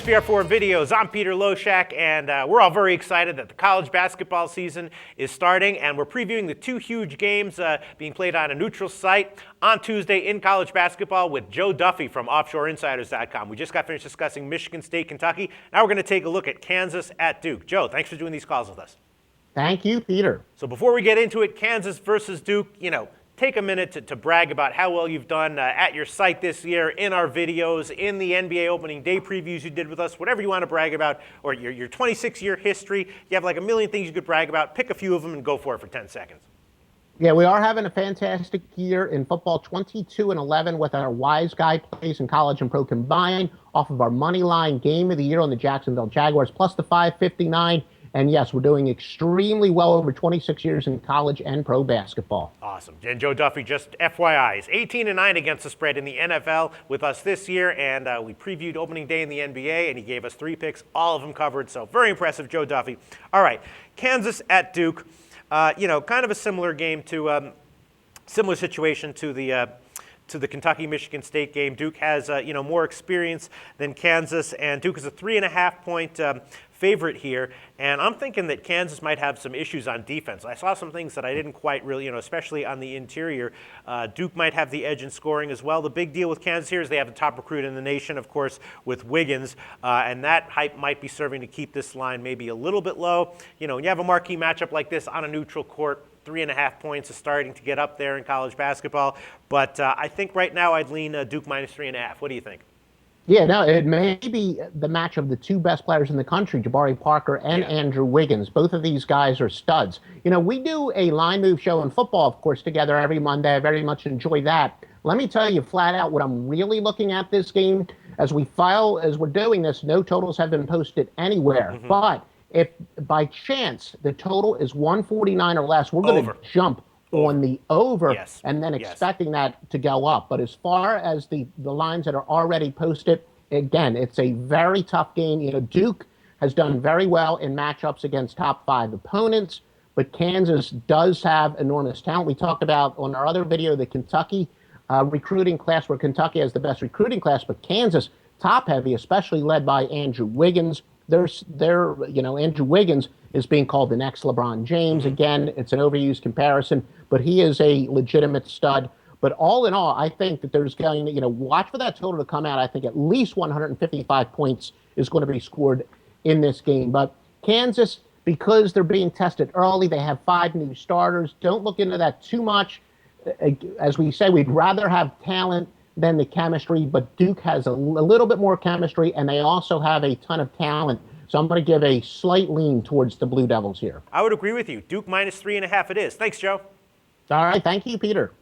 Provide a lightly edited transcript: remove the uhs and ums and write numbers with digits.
PR4 Videos. I'm Peter Loshak, and we're all very excited that the college basketball season is starting, and we're previewing the two huge games being played on a neutral site on Tuesday in college basketball with Joe Duffy from OffshoreInsiders.com. We just got finished discussing Michigan State, Kentucky. Now we're going to take a look at Kansas at Duke. Joe, thanks for doing these calls with us. Thank you, Peter. So before we get into it, Kansas versus Duke, take a minute to brag about how well you've done at your site this year, in our videos, in the NBA opening day previews you did with us, whatever you want to brag about, or your 26-year history. You have like a million things you could brag about. Pick a few of them and go for it for 10 seconds. Yeah, we are having a fantastic year in football, 22-11 with our Wise Guy plays in college and pro combined off of our money line game of the year on the Jacksonville Jaguars, plus the 559. And yes, we're doing extremely well over 26 years in college and pro basketball. Awesome. And Joe Duffy, just FYI, is 18-9 against the spread in the NFL with us this year. And we previewed opening day in the NBA, and he gave us 3 picks, all of them covered. So very impressive, Joe Duffy. All right, Kansas at Duke. Kind of a similar game to similar situation to the Kentucky-Michigan State game. Duke has more experience than Kansas, and Duke is a 3.5-point favorite here, and I'm thinking that Kansas might have some issues on defense. I saw some things that I didn't quite really, especially on the interior. Duke might have the edge in scoring as well. The big deal with Kansas here is they have the top recruit in the nation, of course, with Wiggins, and that hype might be serving to keep this line maybe a little bit low. When you have a marquee matchup like this on a neutral court, 3.5 points is starting to get up there in college basketball, but I think right now I'd lean Duke minus 3.5. What do you think? Yeah, no, it may be the match of the two best players in the country, Jabari Parker and Andrew Wiggins. Both of these guys are studs. We do a line move show in football, of course, together every Monday. I very much enjoy that. Let me tell you flat out what I'm really looking at this game. As we're doing this, no totals have been posted anywhere. Mm-hmm. But if by chance the total is 149 or less, we're going to jump on the over, and then expecting that to go up. But as far as the lines that are already posted, again, it's a very tough game. Duke has done very well in matchups against top 5 opponents, but Kansas does have enormous talent. We talked about on our other video the Kentucky recruiting class, where Kentucky has the best recruiting class, but Kansas top heavy, especially led by Andrew Wiggins. Andrew Wiggins is being called the next LeBron James. Again, it's an overused comparison, but he is a legitimate stud. But all in all, I think that there's going to, watch for that total to come out. I think at least 155 points is going to be scored in this game. But Kansas, because they're being tested early, they have 5 new starters. Don't look into that too much. As we say, we'd rather have talent than the chemistry, but Duke has a little bit more chemistry, and they also have a ton of talent. So I'm going to give a slight lean towards the Blue Devils here. I would agree with you. Duke minus 3.5 it is. Thanks, Joe. All right. Thank you, Peter.